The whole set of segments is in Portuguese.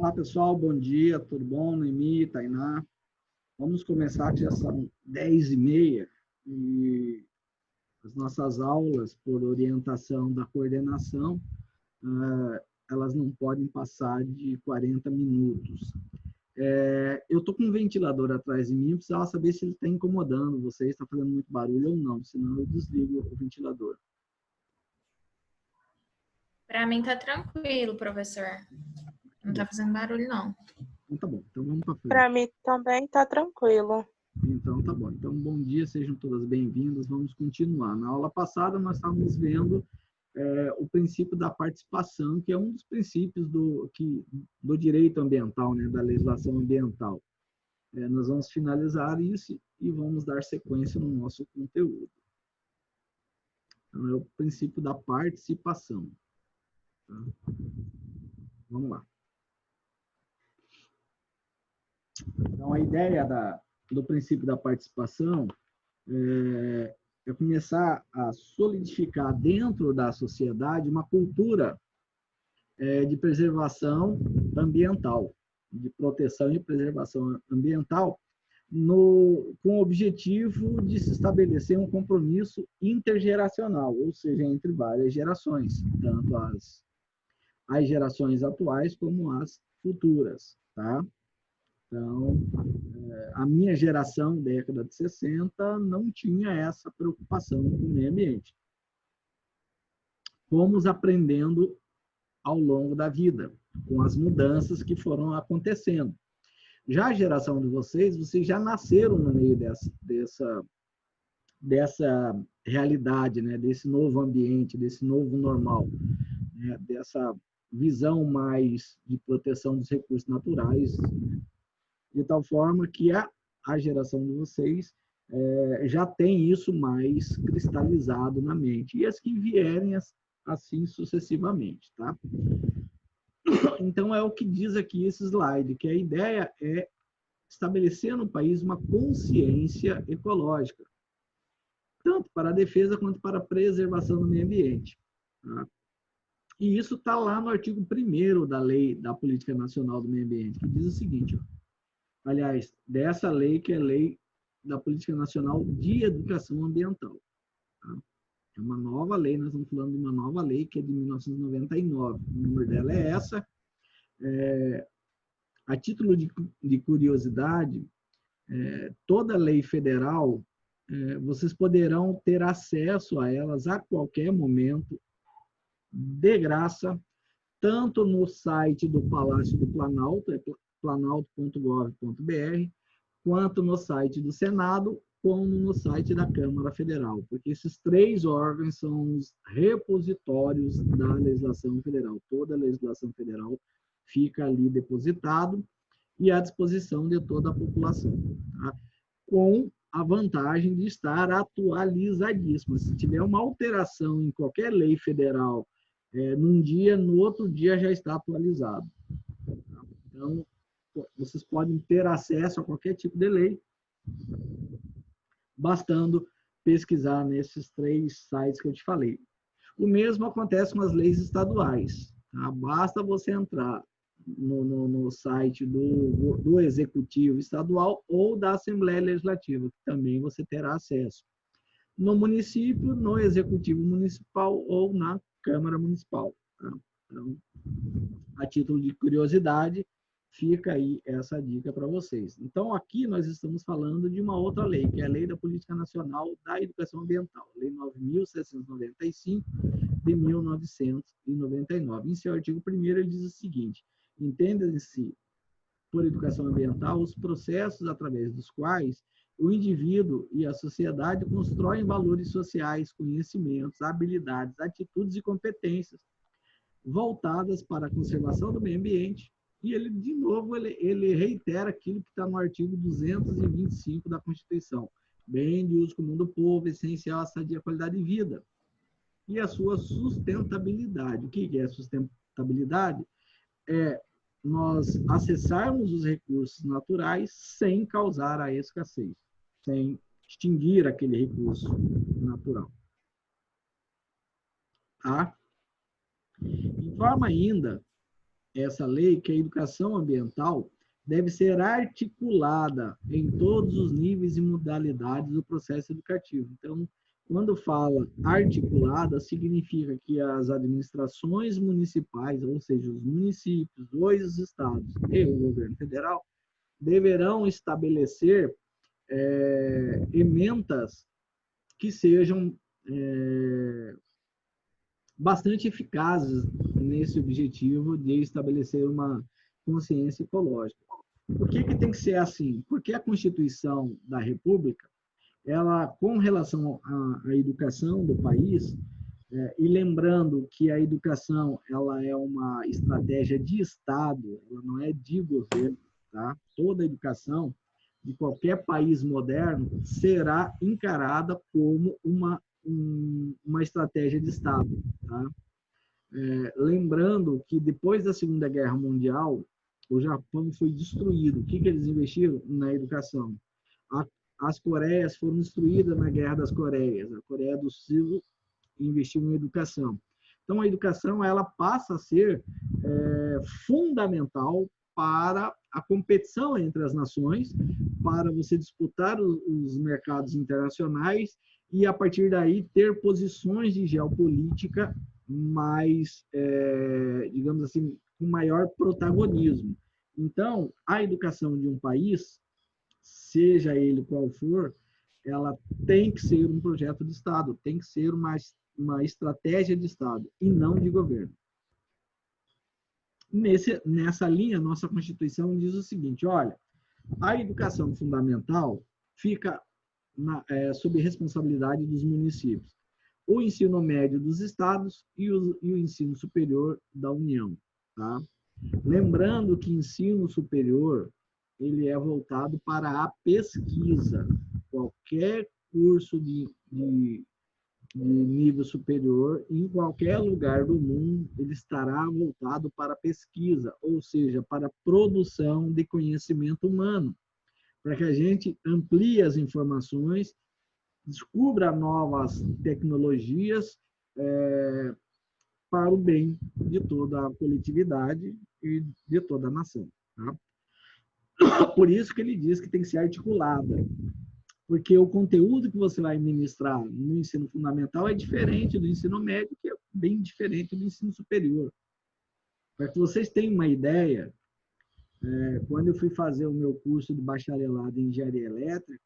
Olá, pessoal, bom dia, tudo bom? Noemi, Tainá. Vamos começar, que já são 10h30 e as nossas aulas, por orientação da coordenação, elas não podem passar de 40 minutos. Eu estou com um ventilador atrás de mim, eu precisava saber se ele está incomodando vocês, está fazendo muito barulho ou não, senão eu desligo o ventilador. Para mim tá tranquilo, professor. Não tá fazendo barulho, não. Então tá bom, então vamos para frente. Para mim também tá tranquilo. Então tá bom. Então, bom dia, sejam todas bem-vindas. Vamos continuar. Na aula passada, nós estávamos vendo o princípio da participação, que é um dos princípios do direito ambiental, né, da legislação ambiental. Nós vamos finalizar isso e vamos dar sequência no nosso conteúdo. Então, é o princípio da participação. Tá? Vamos lá. Então, a ideia do princípio da participação é começar a solidificar dentro da sociedade uma cultura de preservação ambiental, de proteção e preservação ambiental, com o objetivo de se estabelecer um compromisso intergeracional, ou seja, entre várias gerações, tanto as gerações atuais como as futuras, tá? Então, a minha geração, década de 60, não tinha essa preocupação com o meio ambiente. Fomos aprendendo ao longo da vida, com as mudanças que foram acontecendo. Já a geração de vocês já nasceram no meio dessa realidade, né? Desse novo ambiente, desse novo normal, né? Dessa visão mais de proteção dos recursos naturais, né? De tal forma que a geração de vocês já tem isso mais cristalizado na mente. E as que vierem assim sucessivamente, tá? Então, é o que diz aqui esse slide, que a ideia é estabelecer no país uma consciência ecológica, tanto para a defesa quanto para a preservação do meio ambiente. Tá? E isso está lá no artigo 1º da Lei da Política Nacional do Meio Ambiente, que diz o seguinte, ó. Aliás, dessa lei, que é a Lei da Política Nacional de Educação Ambiental. Tá? É uma nova lei, nós estamos falando de uma nova lei, que é de 1999. O número dela é essa. A título de curiosidade, toda lei federal, vocês poderão ter acesso a elas a qualquer momento, de graça, tanto no site do Palácio do Planalto, planalto.gov.br, quanto no site do Senado, como no site da Câmara Federal, porque esses 3 órgãos são os repositórios da legislação federal. Toda a legislação federal fica ali depositado e à disposição de toda a população, tá? Com a vantagem de estar atualizadíssima. Se tiver uma alteração em qualquer lei federal, num dia, no outro dia já está atualizado. Tá? Então, vocês podem ter acesso a qualquer tipo de lei, bastando pesquisar nesses 3 sites que eu te falei. O mesmo acontece com as leis estaduais. Tá? Basta você entrar no site do Executivo Estadual ou da Assembleia Legislativa, que também você terá acesso. No município, no Executivo Municipal ou na Câmara Municipal. Tá? Então, a título de curiosidade, fica aí essa dica para vocês. Então, aqui nós estamos falando de uma outra lei, que é a Lei da Política Nacional da Educação Ambiental, Lei 9.795, de 1999. Em seu artigo 1º, ele diz o seguinte: entende-se por educação ambiental os processos através dos quais o indivíduo e a sociedade constroem valores sociais, conhecimentos, habilidades, atitudes e competências voltadas para a conservação do meio ambiente. E ele, de novo, ele reitera aquilo que está no artigo 225 da Constituição. Bem de uso comum do povo, essencial à sadia e qualidade de vida. E a sua sustentabilidade. O que é sustentabilidade? É nós acessarmos os recursos naturais sem causar a escassez, sem extinguir aquele recurso natural. Tá? Informa ainda essa lei que a educação ambiental deve ser articulada em todos os níveis e modalidades do processo educativo. Então, quando fala articulada, significa que as administrações municipais, ou seja, os municípios, os estados e o governo federal, deverão estabelecer emendas que sejam bastante eficazes nesse objetivo de estabelecer uma consciência ecológica. Por que tem que ser assim? Porque a Constituição da República, ela, com relação à educação do país, e lembrando que a educação ela é uma estratégia de Estado, ela não é de governo, tá? Toda a educação de qualquer país moderno será encarada como uma estratégia de Estado, tá? Lembrando que depois da Segunda Guerra Mundial, o Japão foi destruído. O que eles investiram? Na educação. As Coreias foram destruídas na Guerra das Coreias. A Coreia do Sul investiu em educação. Então, a educação ela passa a ser fundamental para a competição entre as nações, para você disputar os mercados internacionais e, a partir daí, ter posições de geopolítica mais, digamos assim, com maior protagonismo. Então, a educação de um país, seja ele qual for, ela tem que ser um projeto de Estado, tem que ser uma estratégia de Estado e não de governo. Nessa linha, nossa Constituição diz o seguinte, olha, a educação fundamental fica sob responsabilidade dos municípios, o ensino médio dos estados e o ensino superior da União, tá? Lembrando que ensino superior, ele é voltado para a pesquisa. Qualquer curso de nível superior, em qualquer lugar do mundo, ele estará voltado para a pesquisa, ou seja, para a produção de conhecimento humano, para que a gente amplie as informações, descubra novas tecnologias para o bem de toda a coletividade e de toda a nação. Tá? Por isso que ele diz que tem que ser articulada, porque o conteúdo que você vai ministrar no ensino fundamental é diferente do ensino médio, que é bem diferente do ensino superior. Para que vocês tenham uma ideia, quando eu fui fazer o meu curso de bacharelado em engenharia elétrica,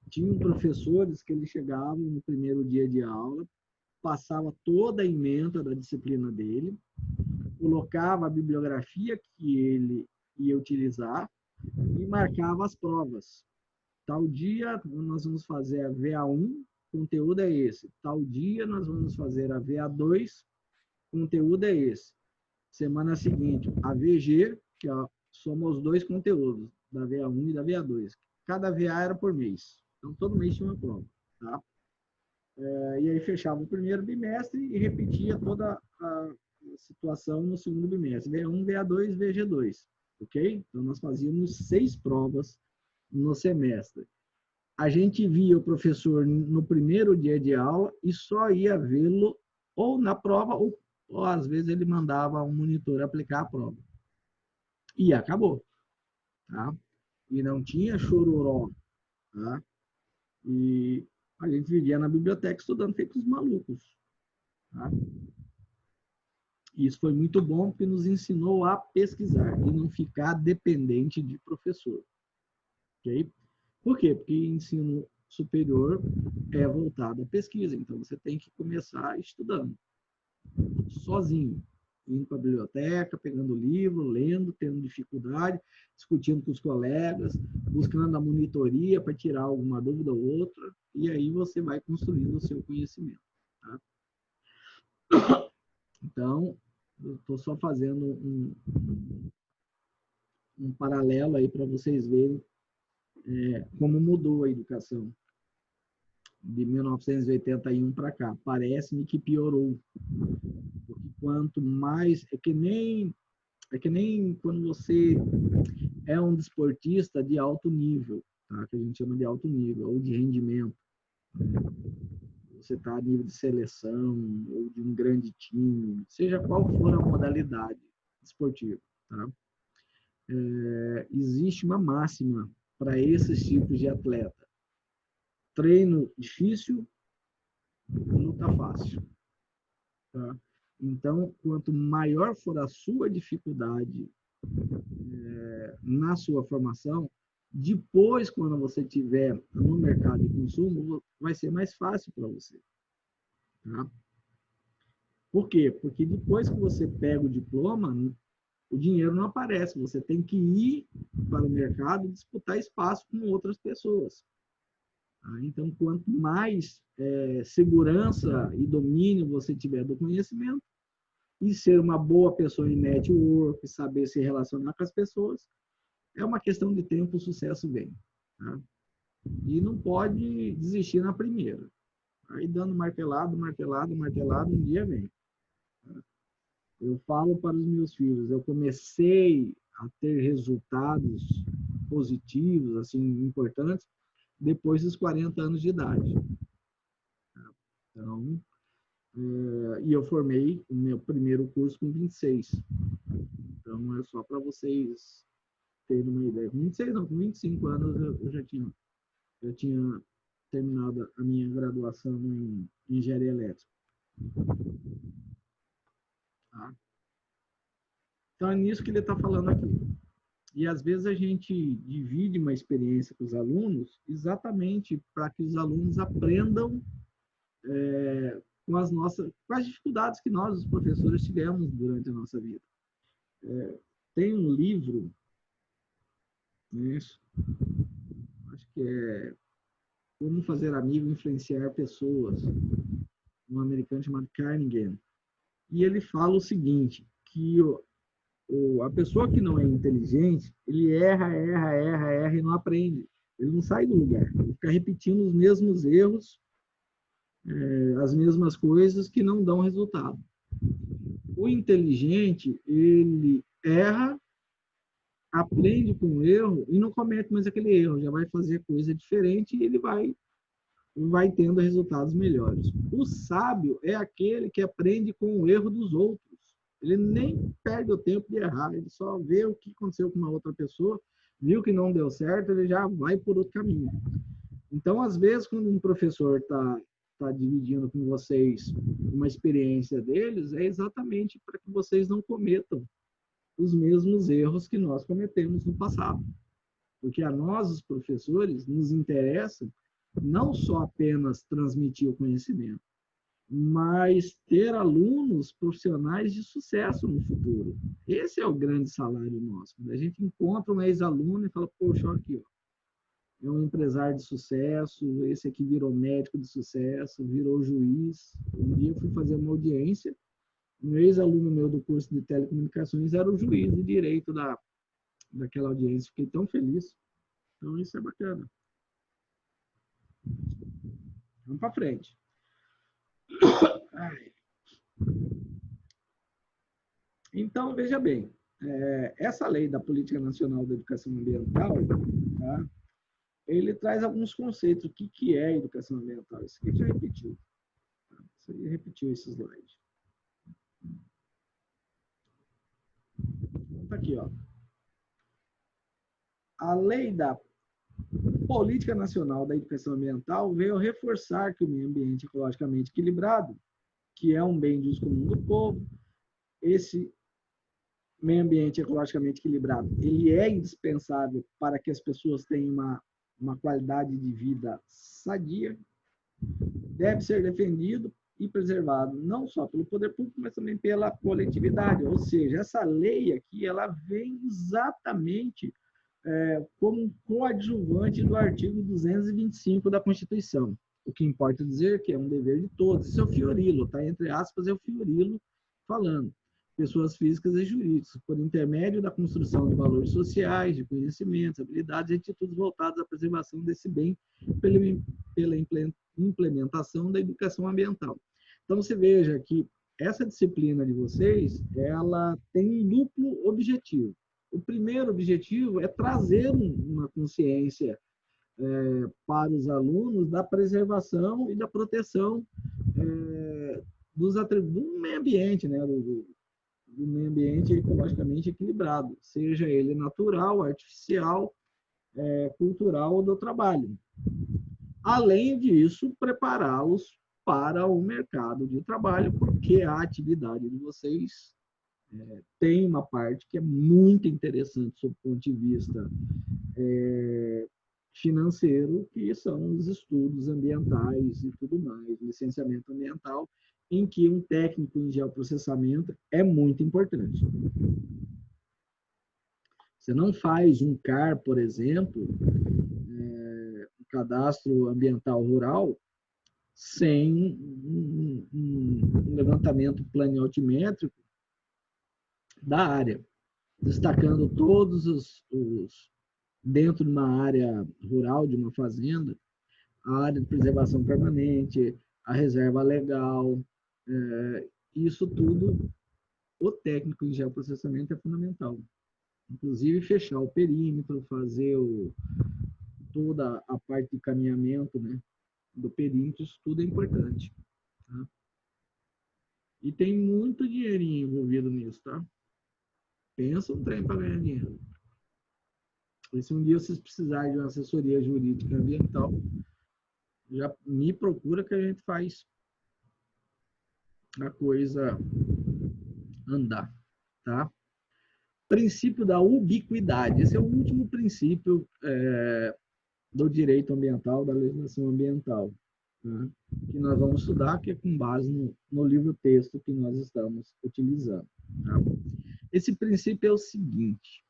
tinham professores que eles chegavam no primeiro dia de aula, passava toda a ementa da disciplina dele, colocava a bibliografia que ele ia utilizar e marcava as provas. Tal dia nós vamos fazer a VA1, conteúdo é esse. Tal dia nós vamos fazer a VA2, conteúdo é esse. Semana seguinte, a VG, que somos os dois conteúdos, da VA1 e da VA2. Cada VA era por mês. Então, todo mês tinha uma prova. Tá? E aí fechava o primeiro bimestre e repetia toda a situação no segundo bimestre. VA1, VA2, VG2. Ok? Então, nós fazíamos 6 provas no semestre. A gente via o professor no primeiro dia de aula e só ia vê-lo ou na prova ou às vezes ele mandava um monitor aplicar a prova. E acabou. Tá? E não tinha chororó. Tá? E a gente vivia na biblioteca estudando feito os malucos. Tá? E isso foi muito bom porque nos ensinou a pesquisar e não ficar dependente de professor. Ok? Por quê? Porque ensino superior é voltado à pesquisa, então você tem que começar estudando, sozinho, indo para a biblioteca, pegando livro, lendo, tendo dificuldade, discutindo com os colegas, buscando a monitoria para tirar alguma dúvida ou outra, e aí você vai construindo o seu conhecimento. Tá? Então, eu estou só fazendo um paralelo aí para vocês verem como mudou a educação de 1981 para cá. Parece-me que piorou. Porque quanto mais... É que nem quando você é um desportista de alto nível, tá? Que a gente chama de alto nível, ou de rendimento. Você está a nível de seleção, ou de um grande time, seja qual for a modalidade. desportivo. Tá? Existe uma máxima para esses tipos de atleta. Treino difícil, luta fácil. Tá? Então, quanto maior for a sua dificuldade na sua formação, depois, quando você estiver no mercado de consumo, vai ser mais fácil para você. Tá? Por quê? Porque depois que você pega o diploma, o dinheiro não aparece. Você tem que ir para o mercado e disputar espaço com outras pessoas. Tá? Então, quanto mais segurança e domínio você tiver do conhecimento, e ser uma boa pessoa em network, saber se relacionar com as pessoas, é uma questão de tempo, o sucesso vem. Tá? E não pode desistir na primeira. Aí dando martelado, um dia vem. Eu falo para os meus filhos, eu comecei a ter resultados positivos, assim, importantes, depois dos 40 anos de idade. Então, e eu formei o meu primeiro curso com 26. Então, é só para vocês terem uma ideia. Com 26 não, com 25 anos eu já tinha terminado a minha graduação em engenharia elétrica. Tá? Então, é nisso que ele está falando aqui. E, às vezes, a gente divide uma experiência com os alunos exatamente para que os alunos aprendam com as dificuldades que nós, os professores, tivemos durante a nossa vida. Tem um livro, acho que é Como Fazer Amigo e Influenciar Pessoas, um americano chamado Carnegie. E ele fala o seguinte, que a pessoa que não é inteligente, ele erra e não aprende. Ele não sai do lugar. Ele fica repetindo os mesmos erros, as mesmas coisas que não dão resultado. O inteligente, ele erra, aprende com o erro e não comete mais aquele erro. Já vai fazer coisa diferente e ele vai tendo resultados melhores. O sábio é aquele que aprende com o erro dos outros. Ele nem perde o tempo de errar, ele só vê o que aconteceu com uma outra pessoa, viu que não deu certo, ele já vai por outro caminho. Então, às vezes, quando um professor está dividindo com vocês uma experiência deles, é exatamente para que vocês não cometam os mesmos erros que nós cometemos no passado. Porque a nós, os professores, nos interessa não só apenas transmitir o conhecimento, mas ter alunos profissionais de sucesso no futuro. Esse é o grande salário nosso. Quando a gente encontra um ex-aluno e fala, poxa, aqui, ó, é um empresário de sucesso, esse aqui virou médico de sucesso, virou juiz. Um dia eu fui fazer uma audiência, um ex-aluno meu do curso de telecomunicações era o juiz de direito daquela audiência. Fiquei tão feliz. Então, isso é bacana. Vamos para frente. Então, veja bem, essa lei da Política Nacional da Educação Ambiental, tá? Ele traz alguns conceitos. O que é educação ambiental? Isso aqui já repetiu. Tá? Isso aí repetiu esse slide. Então, tá aqui, ó. A lei da Política Nacional da Educação Ambiental veio reforçar que o meio ambiente ecologicamente equilibrado, que é um bem de uso comum do povo, esse meio ambiente ecologicamente equilibrado, ele é indispensável para que as pessoas tenham uma qualidade de vida sadia, deve ser defendido e preservado não só pelo poder público, mas também pela coletividade. Ou seja, essa lei aqui, ela vem exatamente como um coadjuvante do artigo 225 da Constituição. O que importa dizer que é um dever de todos. Isso é o Fiorilo, tá? Entre aspas, é o Fiorilo falando. Pessoas físicas e jurídicas, por intermédio da construção de valores sociais, de conhecimentos, habilidades e atitudes voltadas à preservação desse bem pela implementação da educação ambiental. Então, você veja que essa disciplina de vocês, ela tem um duplo objetivo. O primeiro objetivo é trazer uma consciência para os alunos da preservação e da proteção do meio ambiente, né? do meio ambiente ecologicamente equilibrado, seja ele natural, artificial, cultural ou do trabalho. Além disso, prepará-los para o mercado de trabalho, porque a atividade de vocês tem uma parte que é muito interessante sob o ponto de vista financeiro, que são os estudos ambientais e tudo mais, licenciamento ambiental, em que um técnico em geoprocessamento é muito importante. Você não faz um CAR, por exemplo, um cadastro ambiental rural, sem um levantamento planimétrico da área, destacando todos dentro de uma área rural, de uma fazenda, a área de preservação permanente, a reserva legal, isso tudo, o técnico em geoprocessamento é fundamental. Inclusive, fechar o perímetro, fazer toda a parte de caminhamento, né, do perímetro, isso tudo é importante. Tá? E tem muito dinheirinho envolvido nisso, tá? Pensa um trem para ganhar dinheiro. E se um dia vocês precisarem de uma assessoria jurídica ambiental, já me procura que a gente faz a coisa andar, tá? Princípio da ubiquidade. Esse é o último princípio do direito ambiental, da legislação ambiental, tá? Que nós vamos estudar, que é com base no livro-texto que nós estamos utilizando. Tá? Esse princípio é o seguinte,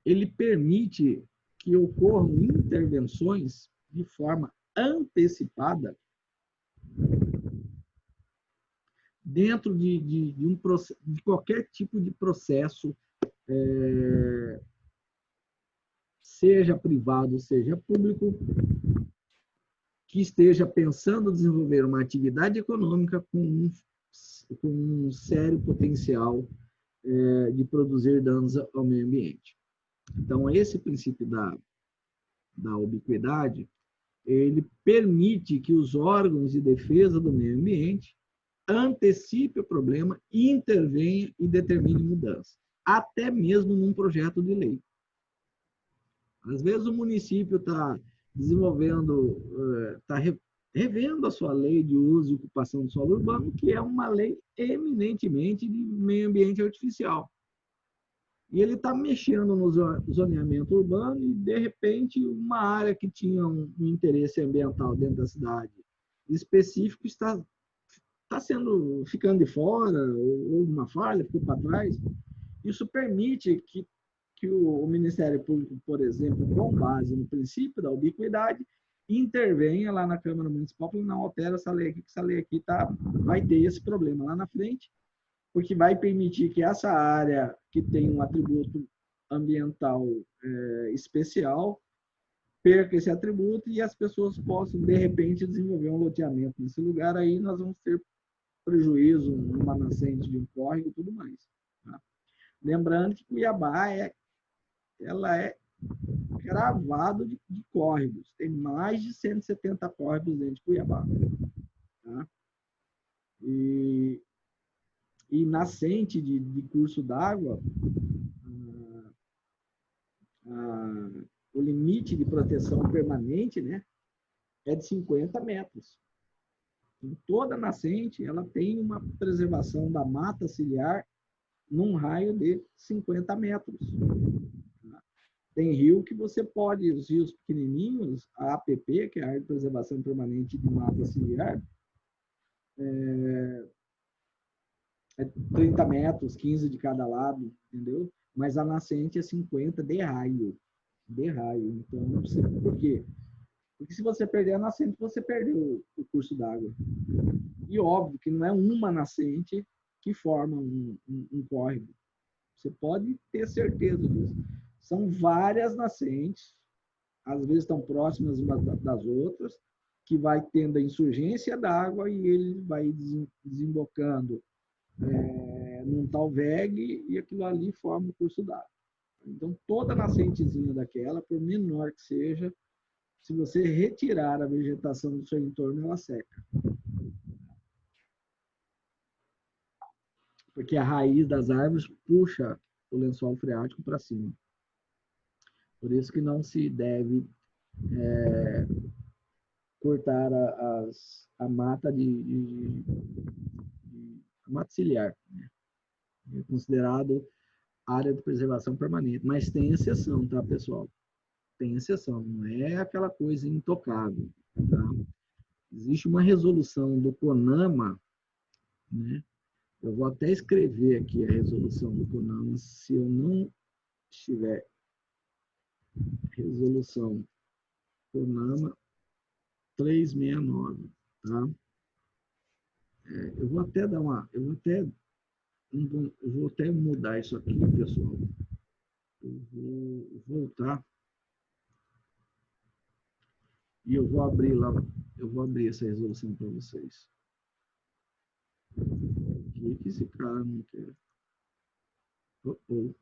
ele permite que ocorram intervenções de forma antecipada dentro de qualquer tipo de processo, seja privado, seja público, que esteja pensando em desenvolver uma atividade econômica com um sério potencial de produzir danos ao meio ambiente. Então, esse princípio da ubiquidade, ele permite que os órgãos de defesa do meio ambiente antecipe o problema, intervenha e determine mudança, até mesmo num projeto de lei. Às vezes o município está desenvolvendo, está revendo a sua lei de uso e ocupação do solo urbano, que é uma lei eminentemente de meio ambiente artificial. E ele está mexendo no zoneamento urbano e, de repente, uma área que tinha um interesse ambiental dentro da cidade específico está ficando de fora, ou uma falha, ficou para trás. Isso permite que o Ministério Público, por exemplo, com base no princípio da ubiquidade, intervenha lá na Câmara Municipal e não altera essa lei aqui, que essa lei aqui vai ter esse problema lá na frente, porque vai permitir que essa área que tem um atributo ambiental especial perca esse atributo e as pessoas possam, de repente, desenvolver um loteamento nesse lugar. Aí nós vamos ter prejuízo numa nascente de um córrego e tudo mais. Tá? Lembrando que Cuiabá ela é cravado de córregos. Tem mais de 170 córregos dentro de Cuiabá. Tá? E nascente de curso d'água, o limite de proteção permanente, né, é de 50 metros. Então, toda nascente ela tem uma preservação da mata ciliar num raio de 50 metros. Tá? Tem rio que você pode, os rios pequenininhos, a APP, que é a Área de Preservação Permanente de Mata Ciliar, 30 metros, 15 de cada lado, entendeu? Mas a nascente é 50 de raio. De raio. Então, por quê? Porque se você perder a nascente, você perdeu o curso d'água. E óbvio que não é uma nascente que forma um córrego. Você pode ter certeza disso. São várias nascentes, às vezes estão próximas umas das outras, que vai tendo a insurgência d'água e ele vai desembocando num tal VEG e aquilo ali forma o curso d'água. Então, toda nascentezinha daquela, por menor que seja, se você retirar a vegetação do seu entorno, ela seca. porque a raiz das árvores puxa o lençol freático para cima. Por isso que não se deve cortar a mata a mata ciliar, né? É considerado área de preservação permanente, mas tem exceção, tá, pessoal? Tem exceção, não é aquela coisa intocável, tá? Existe uma resolução do CONAMA, né? Eu vou até escrever aqui a resolução do CONAMA, se eu não estiver. Resolução CONAMA 369, tá? Eu vou até dar uma, eu vou até mudar isso aqui, pessoal. Eu vou voltar e eu vou abrir lá, eu vou abrir essa resolução para vocês. O que esse cara não quer? Volta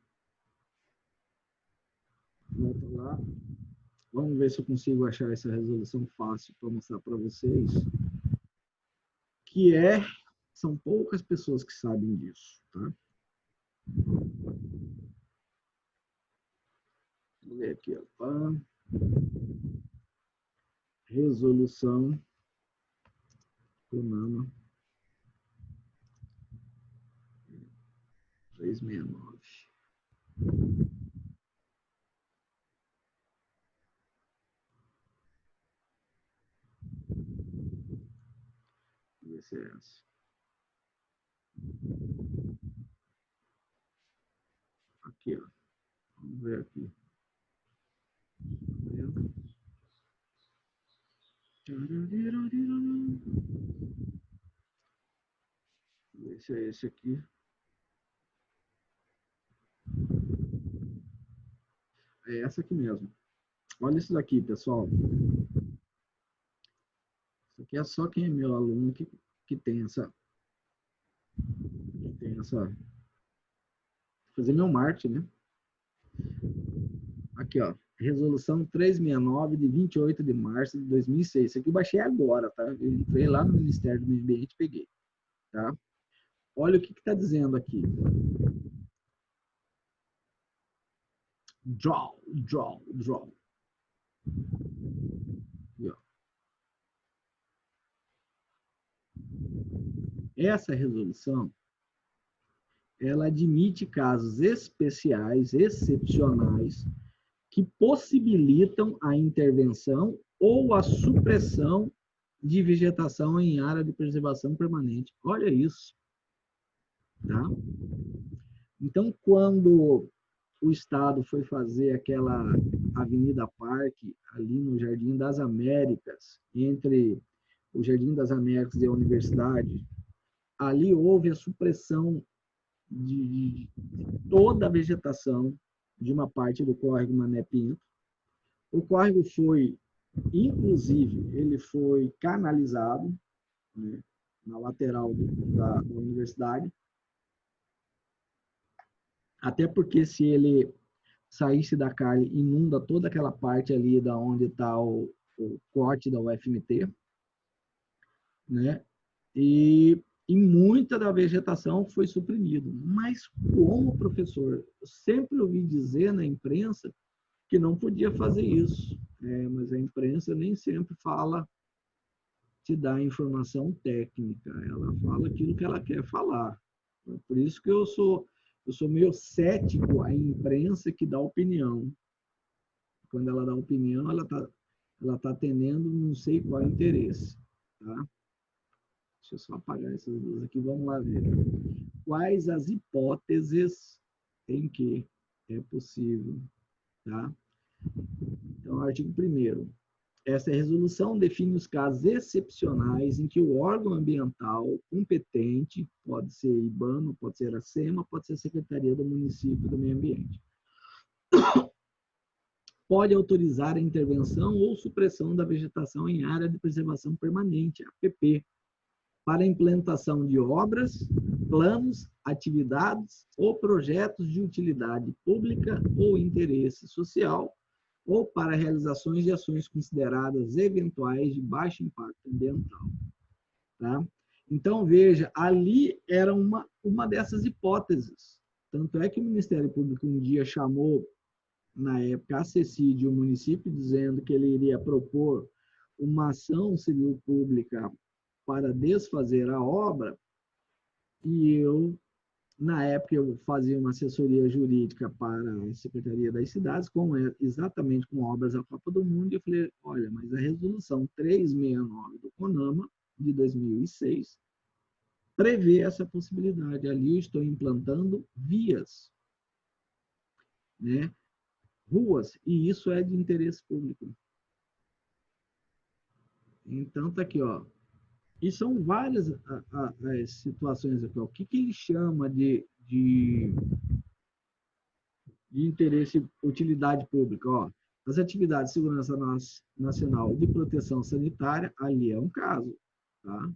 lá. Vamos ver se eu consigo achar essa resolução fácil para mostrar para vocês. São poucas pessoas que sabem disso, tá? Vou ver aqui, ó. Resolução CONAMA 369. Vamos ver se é essa. Aqui, ó. Vamos ver aqui. Vamos ver se é esse aqui. É essa aqui mesmo. Olha isso daqui, pessoal. Isso aqui é só quem é meu aluno que tem essa. Fazer meu marketing, né? Aqui, ó. Resolução 369 de 28 de março de 2006. Isso aqui eu baixei agora, tá? Eu entrei lá no Ministério do Meio Ambiente e peguei, tá? Olha o que está dizendo aqui. Draw. Aqui, ó. Essa resolução, ela admite casos especiais, excepcionais, que possibilitam a intervenção ou a supressão de vegetação em área de preservação permanente. Olha isso, tá? Então, quando o Estado foi fazer aquela Avenida Parque, ali no Jardim das Américas, entre o Jardim das Américas e a Universidade, ali houve a supressão de toda a vegetação de uma parte do córrego Mané Pinto. O córrego foi, inclusive, ele foi canalizado, né, na lateral da universidade, até porque se ele saísse da calha, inunda toda aquela parte ali da onde está o corte da UFMT, né? E muita da vegetação foi suprimida. Mas como professor, eu sempre ouvi dizer na imprensa que não podia fazer isso. Mas a imprensa nem sempre te dá informação técnica. Ela fala aquilo que ela quer falar. Por isso que eu sou meio cético à imprensa que dá opinião. Quando ela dá opinião, ela tá atendendo não sei qual interesse, tá? Deixa eu só apagar essas duas aqui, vamos lá ver. Quais as hipóteses em que é possível, tá? Então, artigo 1º. Essa resolução define os casos excepcionais em que o órgão ambiental competente, pode ser IBAMA, pode ser a SEMA, pode ser a Secretaria do Município do Meio Ambiente, pode autorizar a intervenção ou supressão da vegetação em área de preservação permanente, APP, para a implantação de obras, planos, atividades ou projetos de utilidade pública ou interesse social, ou para realizações de ações consideradas eventuais de baixo impacto ambiental. Tá? Então, veja, ali era uma dessas hipóteses. Tanto é que o Ministério Público um dia chamou, na época, a CECID, o município, dizendo que ele iria propor uma ação civil pública para desfazer a obra, e eu, na época, eu fazia uma assessoria jurídica para a Secretaria das Cidades, exatamente com obras da Copa do Mundo, e eu falei, olha, mas a resolução 369 do CONAMA, de 2006, prevê essa possibilidade. Ali eu estou implantando vias, né? Ruas, e isso é de interesse público. Então, tá aqui, ó. E são várias as situações aqui. Ó. O que ele chama de interesse, utilidade pública? Ó, as atividades de segurança nacional e de proteção sanitária, ali é um caso. Tá?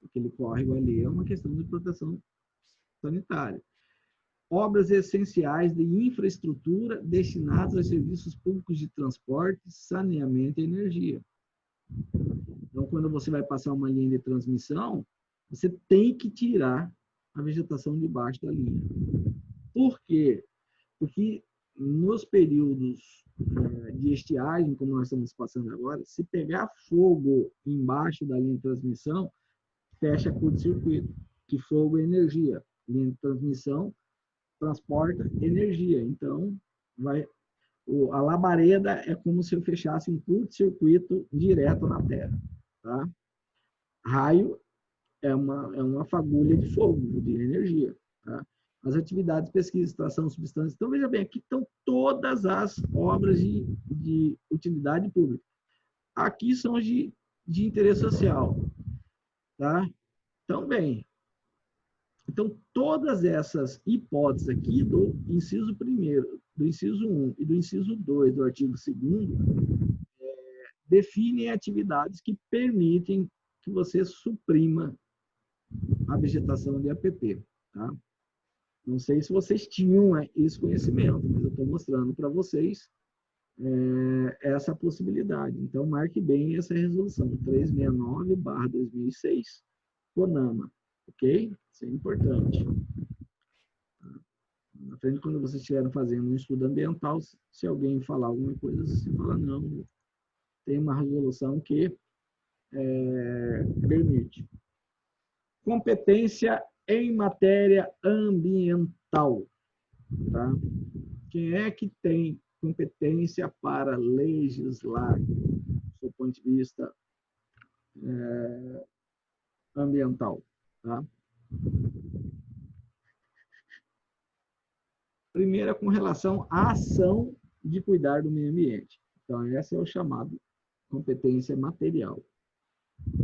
Aquele córrego ali é uma questão de proteção sanitária. Obras essenciais de infraestrutura destinadas aos serviços públicos de transporte, saneamento e energia. Então, quando você vai passar uma linha de transmissão, você tem que tirar a vegetação de baixo da linha. Por quê? Porque nos períodos de estiagem, como nós estamos passando agora, se pegar fogo embaixo da linha de transmissão, fecha curto-circuito, que fogo é energia. Linha de transmissão transporta energia. Então, a labareda é como se eu fechasse um curto-circuito direto na Terra. Tá? Raio é uma fagulha de fogo, de energia. Tá? As atividades de pesquisa, extração de substâncias. Então, veja bem, aqui estão todas as obras de utilidade pública. Aqui são as de interesse social. Tá? Então, bem, então, todas essas hipóteses aqui do inciso 1º, do inciso 1 e do inciso 2 do artigo 2º, definem atividades que permitem que você suprima a vegetação de APP. Tá? Não sei se vocês tinham esse conhecimento, mas eu estou mostrando para vocês essa possibilidade. Então, marque bem essa resolução, 369/2006, CONAMA. Ok? Isso é importante. Na frente, quando vocês estiverem fazendo um estudo ambiental, se alguém falar alguma coisa, você fala, não, tem uma resolução que permite. Competência em matéria ambiental. Tá? Quem é que tem competência para legislar, do ponto de vista ambiental? Tá? Primeiro é com relação à ação de cuidar do meio ambiente. Então, esse é o chamado competência material.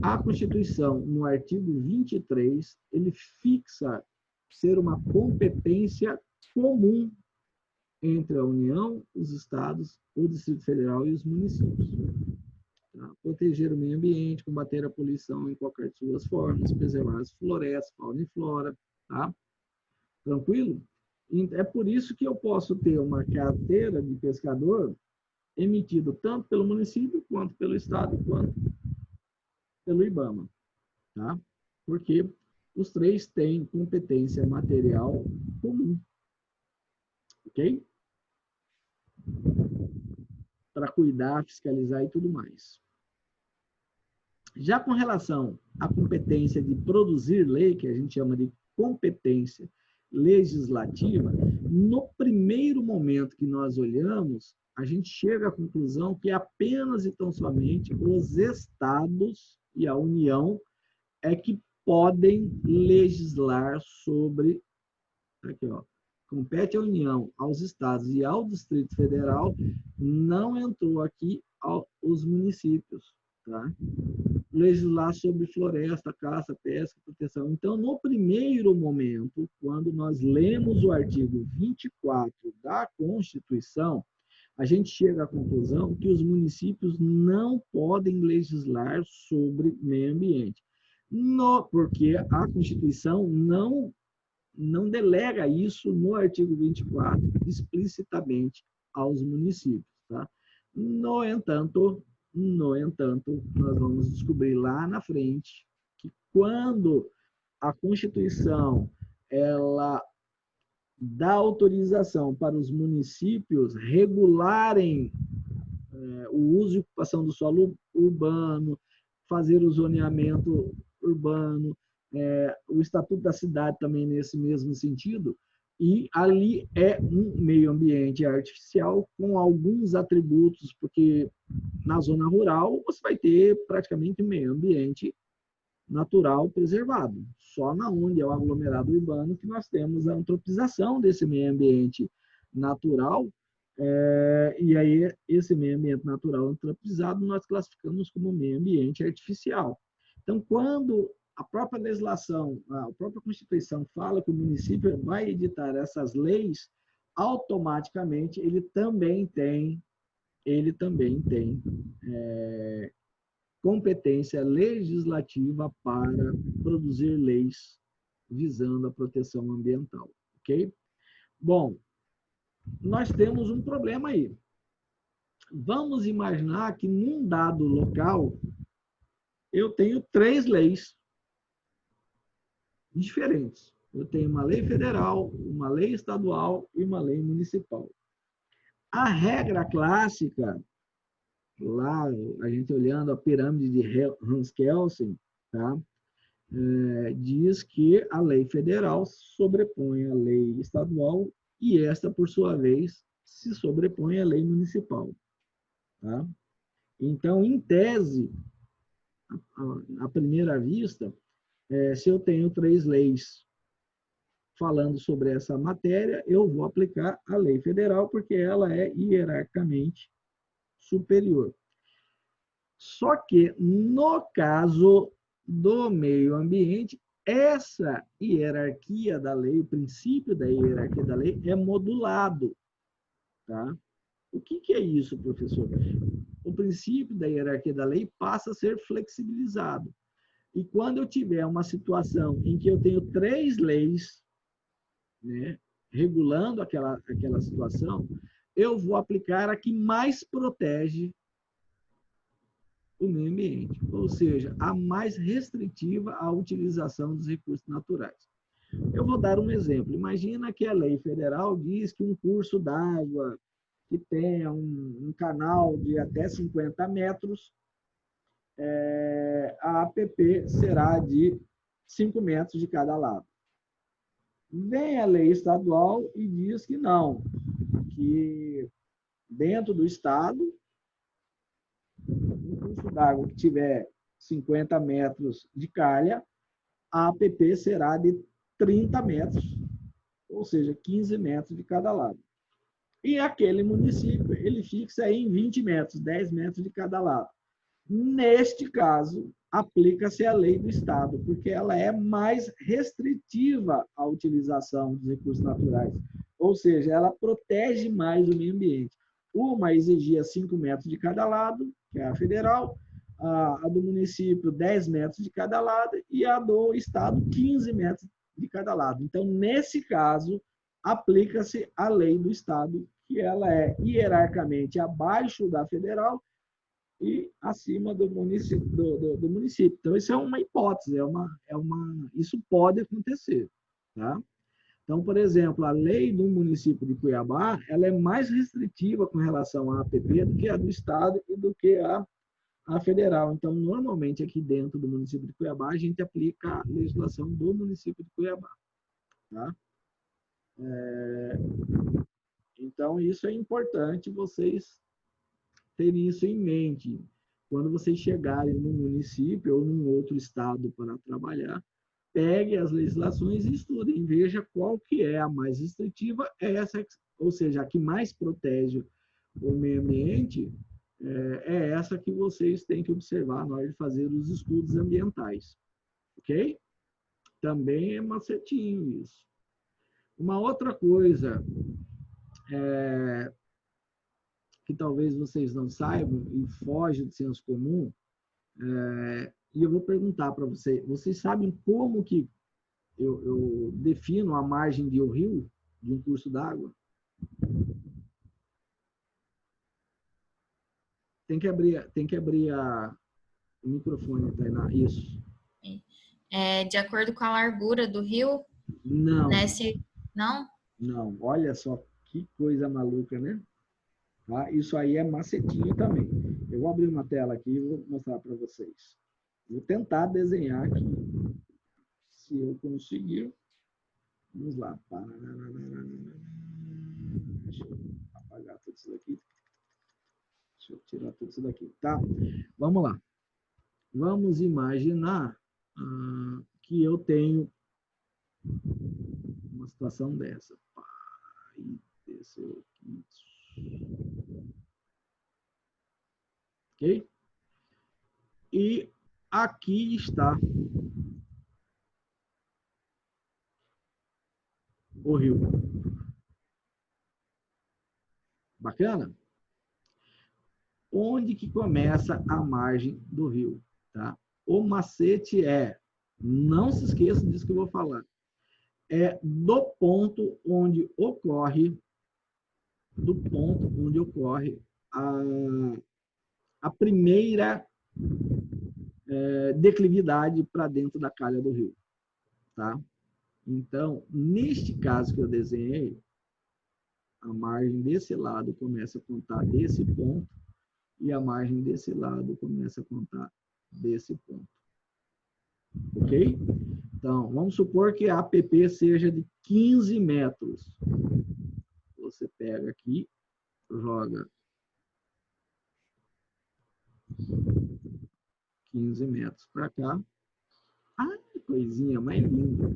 A Constituição, no artigo 23, ele fixa ser uma competência comum entre a União, os Estados, o Distrito Federal e os municípios. Tá? Proteger o meio ambiente, combater a poluição em qualquer de suas formas, preservar as florestas, fauna e flora. Tá? Tranquilo? É por isso que eu posso ter uma carteira de pescador emitido tanto pelo município, quanto pelo Estado, quanto pelo IBAMA. Tá? Porque os três têm competência material comum. Ok? Para cuidar, fiscalizar e tudo mais. Já com relação à competência de produzir lei, que a gente chama de competência legislativa, no primeiro momento que nós olhamos, a gente chega à conclusão que apenas e tão somente os estados e a União é que podem legislar sobre, aqui, ó, compete à União, aos estados e ao Distrito Federal, não entrou aqui os municípios, tá? Legislar sobre floresta, caça, pesca, proteção. Então, no primeiro momento, quando nós lemos o artigo 24 da Constituição, a gente chega à conclusão que os municípios não podem legislar sobre meio ambiente. Porque a Constituição não delega isso no artigo 24 explicitamente aos municípios. Tá? No entanto, nós vamos descobrir lá na frente que quando a Constituição ela dá autorização para os municípios regularem o uso e ocupação do solo urbano, fazer o zoneamento urbano, o Estatuto da Cidade também nesse mesmo sentido, e ali é um meio ambiente artificial com alguns atributos, porque na zona rural você vai ter praticamente um meio ambiente natural preservado. Só na onde é o aglomerado urbano que nós temos a antropização desse meio ambiente natural, e aí esse meio ambiente natural antropizado nós classificamos como meio ambiente artificial. Então, quando a própria legislação, a própria Constituição fala que o município vai editar essas leis, automaticamente ele também tem competência legislativa para produzir leis visando a proteção ambiental, ok? Bom, nós temos um problema aí. Vamos imaginar que num dado local eu tenho 3 leis diferentes. Eu tenho uma lei federal, uma lei estadual e uma lei municipal. A regra clássica, lá a gente olhando a pirâmide de Hans-Kelsen, tá? Diz que a lei federal sobrepõe a lei estadual e esta, por sua vez, se sobrepõe à lei municipal. Tá? Então, em tese, à primeira vista, se eu tenho 3 leis falando sobre essa matéria, eu vou aplicar a lei federal, porque ela é hierarquicamente superior. Só que, no caso do meio ambiente, essa hierarquia da lei, o princípio da hierarquia da lei é modulado. Tá? O que é isso, professor? O princípio da hierarquia da lei passa a ser flexibilizado. E quando eu tiver uma situação em que eu tenho 3 leis, né, regulando aquela situação, eu vou aplicar a que mais protege o meio ambiente, ou seja, a mais restritiva à utilização dos recursos naturais. Eu vou dar um exemplo. Imagina que a lei federal diz que um curso d'água que tenha um canal de até 50 metros, a APP será de 5 metros de cada lado. Vem a lei estadual e diz que não, que dentro do estado, um curso d'água que tiver 50 metros de calha, a APP será de 30 metros, ou seja, 15 metros de cada lado. E aquele município, ele fixa em 20 metros, 10 metros de cada lado. Neste caso, aplica-se a lei do Estado, porque ela é mais restritiva à utilização dos recursos naturais. Ou seja, ela protege mais o meio ambiente. Uma exigia 5 metros de cada lado, que é a federal, a do município 10 metros de cada lado e a do Estado 15 metros de cada lado. Então, nesse caso, aplica-se a lei do Estado, que ela é hierarquicamente abaixo da federal e acima do município. Então, isso é uma hipótese, isso pode acontecer. Tá? Então, por exemplo, a lei do município de Cuiabá, ela é mais restritiva com relação à APP do que a do Estado e do que a federal. Então, normalmente, aqui dentro do município de Cuiabá, a gente aplica a legislação do município de Cuiabá. Tá? Então, isso é importante vocês terem isso em mente. Quando vocês chegarem num município ou num outro estado para trabalhar, pegue as legislações e estudem, veja qual que é a mais restritiva, essa, ou seja, a que mais protege o meio ambiente, é essa que vocês têm que observar na hora de fazer os estudos ambientais. Ok? Também é macetinho isso. Uma outra coisa que talvez vocês não saibam e foge do senso comum, e eu vou perguntar para vocês, vocês sabem como que eu defino a margem de um rio, de um curso d'água? Tem que abrir o microfone, Tainá. Isso. De acordo com a largura do rio, Não, não? não. Olha só que coisa maluca, né? Tá? Isso aí é macetinho também. Eu vou abrir uma tela aqui e vou mostrar para vocês. Vou tentar desenhar aqui. Se eu conseguir. Vamos lá. Deixa eu apagar tudo isso daqui. Deixa eu tirar tudo isso daqui. Tá? Vamos lá. Vamos imaginar que eu tenho uma situação dessa. Pai, desceu aqui. Ok? E aqui está o rio. Bacana? Onde que começa a margem do rio? Tá? O macete não se esqueça disso que eu vou falar, do ponto onde ocorre a primeira declividade para dentro da calha do rio. Tá? Então, neste caso que eu desenhei, a margem desse lado começa a contar desse ponto e a margem desse lado começa a contar desse ponto. Ok? Então, vamos supor que a APP seja de 15 metros. Você pega aqui, joga 15 metros para cá. Ah, que coisinha mais linda.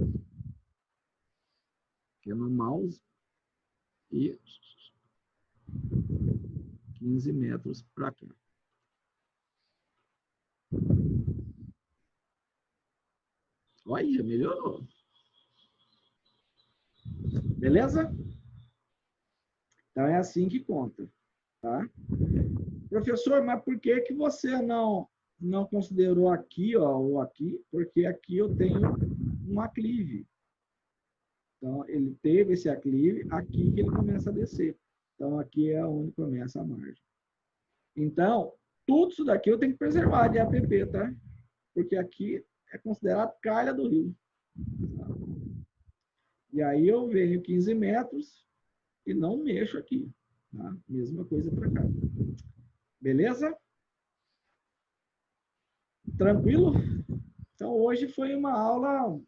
Aqui no mouse. E 15 metros para cá. Olha, melhorou. Beleza? Então é assim que conta, tá? Professor, mas por que que você não considerou aqui, ó, ou aqui? Porque aqui eu tenho um aclive. Então ele teve esse aclive, aqui que ele começa a descer. Então aqui é onde começa a margem. Então, tudo isso daqui eu tenho que preservar de APP, tá? Porque aqui é considerado calha do rio. E aí eu venho 15 metros e não mexo aqui. Tá? Mesma coisa para cá. Beleza? Tranquilo? Então, hoje foi uma aula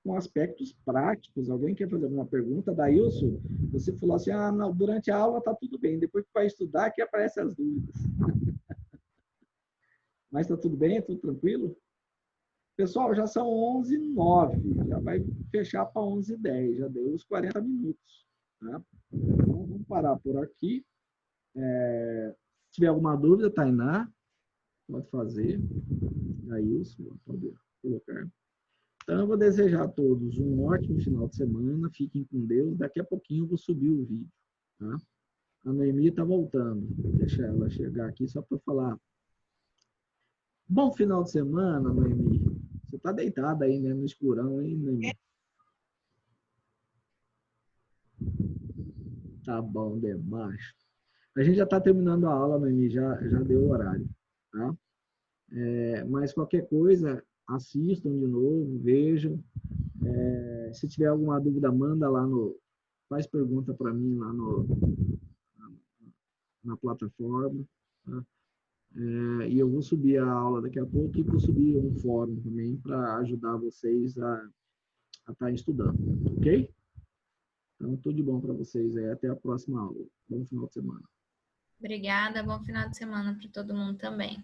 com aspectos práticos. Alguém quer fazer alguma pergunta? Daílson, você falou assim, não, durante a aula está tudo bem. Depois que vai estudar, que aparecem as dúvidas. Mas está tudo bem? Tudo tranquilo? Pessoal, já são 11h09. Já vai fechar para 11h10. Já deu os 40 minutos. Tá? Então, vamos parar por aqui. Se tiver alguma dúvida, Tainá, pode fazer. Daílson, pode colocar. Então, eu vou desejar a todos um ótimo final de semana. Fiquem com Deus. Daqui a pouquinho eu vou subir o vídeo. Tá? A Noemi está voltando. Vou deixar ela chegar aqui só para falar. Bom final de semana, Noemi. Você está deitada aí, né, no escurão, hein, Noemi? Tá bom demais. A gente já está terminando a aula, Noemi. Já deu o horário. Tá? Mas qualquer coisa, assistam de novo, vejam. Se tiver alguma dúvida, manda lá faz pergunta para mim lá na plataforma. Tá? E eu vou subir a aula daqui a pouco e vou subir um fórum também para ajudar vocês a estar estudando, ok? Então, tudo de bom para vocês aí. Até a próxima aula. Bom final de semana. Obrigada, bom final de semana para todo mundo também.